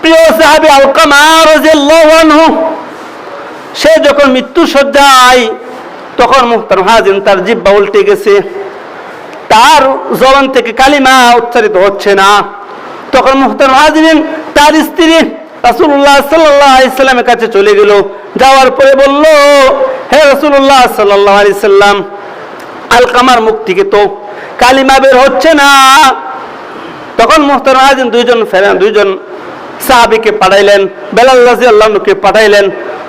প্রিয় সাহাবী আলকামা রাদিয়াল্লাহু আনহু সে যখন মৃত্যু সজ্জায়, তখন মুহতারাম হাজিরিন তার জিহ্বা উল্টে গেছে, তার জবান থেকে কালিমা উচ্চারিত হচ্ছে না। তখন মুহতারাম হাজিরিন তার স্ত্রী রাসূলুল্লাহ সাল্লাল্লাহু আলাইহি সাল্লামের কাছে চলে গেল। যাওয়ার পরে বলল, হে রাসূলুল্লাহ সাল্লাল্লাহু আলাইহি সাল্লাম, আলকামার মুখ থেকে তো কালিমা বের হচ্ছে না। তখন মুহতারাম হাজিরিন দুইজন সাহাবীকে পাঠাইলেন, বেলাল রাদিয়াল্লাহু আনহুকে পাঠাইলেন।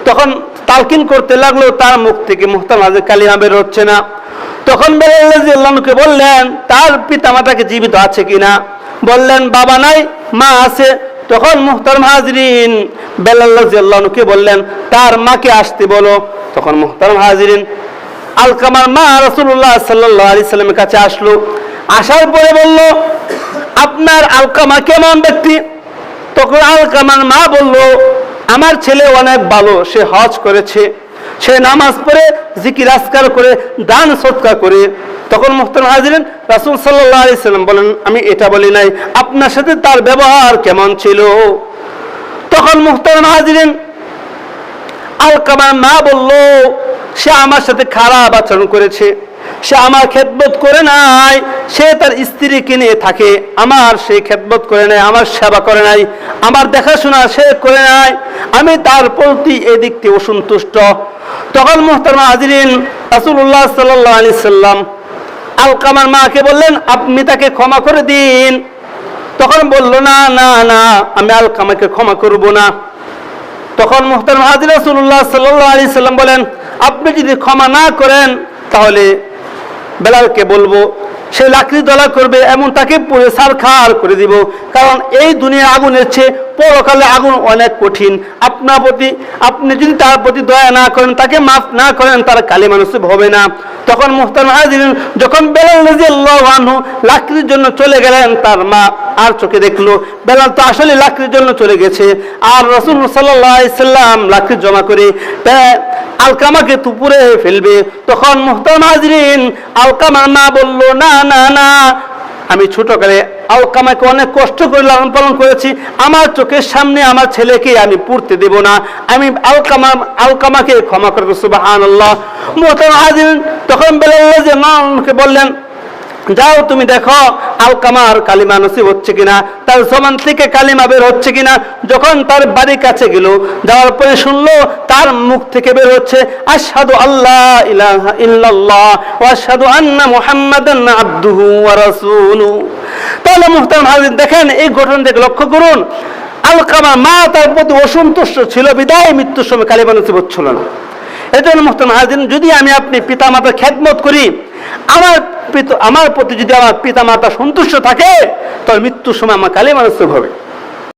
তখন তালকিন করতে লাগলো, তার মুখ থেকে মুহতারাম হাজিরিন কালিমা বের হচ্ছে না। তখন বেলাল রাদিয়াল্লাহু আনহুকে বললেন তার পিতামাতাকে জীবিত আছে কিনা। বললেন বাবা নাই, মা আছে। তখন মুহতারাম হাজিরিন বেলাল রাদিয়াল্লাহু আনহুকে বললেন তার মাকে আসতে বলো। তখন মুহতারাম হাজিরিন আলকামার মা রাসূলুল্লাহ সাল্লাল্লাহু আলাইহি সাল্লামের কাছে আসলো। আসার পরে বলল, আপনার আলকামা কেমন ব্যক্তি? তখন আলকামার মা বলল, আমার ছেলে অনেক ভালো, সে হজ করেছে, সে নামাজ পড়ে, জিকির আজকার করে, দান সদকা করে। তখন মুহতারাম হাজিরিন রাসূল সাল্লাল্লাহু আলাইহি সাল্লাম বলেন, আমি এটা বলি নাই, আপনার সাথে তার ব্যবহার কেমন ছিল? তখন মুহতারাম হাজিরিন আলকামার মা বলল, সে আমার সাথে খারাপ আচরণ করেছে, সে আমার খেদমত করে নাই, সে তার স্ত্রীকে নিয়ে থাকে, আমার সে খেদমত করে নাই, আমার সেবা করে নাই, আমার দেখাশোনা সে করে নাই, আমি তার প্রতি এদিক থেকে অসন্তুষ্ট। তখন মুহতারাম হাজিরিন রাসূলুল্লাহ সাল্লাল্লাহু আলাইহি সাল্লাম আলকামার মাকে বললেন, আপনি তাকে ক্ষমা করে দিন। তখন বলল, না না না, আমি আলকামাকে ক্ষমা করব না। তখন মুহতারাম হাজির রাসূলুল্লাহ সাল্লাল্লাহু আলাইহি সাল্লাম বলেন, আপনি যদি ক্ষমা না করেন তাহলে বেলালকে বলবো, সে লাকড়ি দলা করবে, এমন তাকে পুড়ে ছারখার করে দিব। কারণ এই দুনিয়া আগুনের চেয়ে পরকালে আগুন অনেক কঠিন। আপনার প্রতি আপনি যদি তার প্রতি দয়া না করেন, তাকে মাফ না করেন, তার কালিমা নসিব হবে না। তখন মুহতারাম হাজিরিন যখন বেলাল রাদিয়াল্লাহু আনহু লাকড়ির জন্য চলে গেলেন, তার মা আর চোখে দেখলো বেলাল তো আসলে লাকড়ির জন্য চলে গেছে, আর রাসূল সাল্লাল্লাহু আলাইহি সাল্লাম লাকড়ি জমা করে আলকামাকে তুপুরে ফেলবে। তখন মুহতারাম হাজিরিন আলকামার মা বলল, না না না, আমি ছোটকালে আলকামাকে অনেক কষ্ট করে লালন পালন করেছি, আমার চোখের সামনে আমার ছেলেকে আমি পুড়তে দেব না, আমি আলকামাকে ক্ষমা করব। সুবহানাল্লাহ। মুহতারাম হাজিরিন তখন বেলাল রাদিয়াল্লাহু আনহুকে বললেন, যাও তুমি দেখো আলকামার কালিমা নসিব হচ্ছে কিনা, তার জবান থেকে কালিমা বের হচ্ছে কিনা। যখন তার বাড়ির কাছে গেল, যাওয়ার পরে শুনলো তার মুখ থেকে বের হচ্ছে, আশহাদু আল্লাহ ইলাহা ইল্লাল্লাহ ওয়া আশহাদু আন্না মুহাম্মাদান আবদুহু ওয়া রাসূলুহু। তাহলে মুহতারাম হাজিরিন দেখেন, এই ঘটনাটাকে লক্ষ্য করুন। আলকামার মা তার প্রতি অসন্তুষ্ট ছিল, বিদায় মৃত্যুর সময় কালিমা নসিব হচ্ছিল না। এজন্য মুহতারাম হাজিরিন, যদি আমি আপনি পিতামাতার খেদমত করি, আমার প্রতি যদি আমার পিতামাতা সন্তুষ্ট থাকে, তাহলে মৃত্যুর সময় আমার কালিমা নসিব হবে।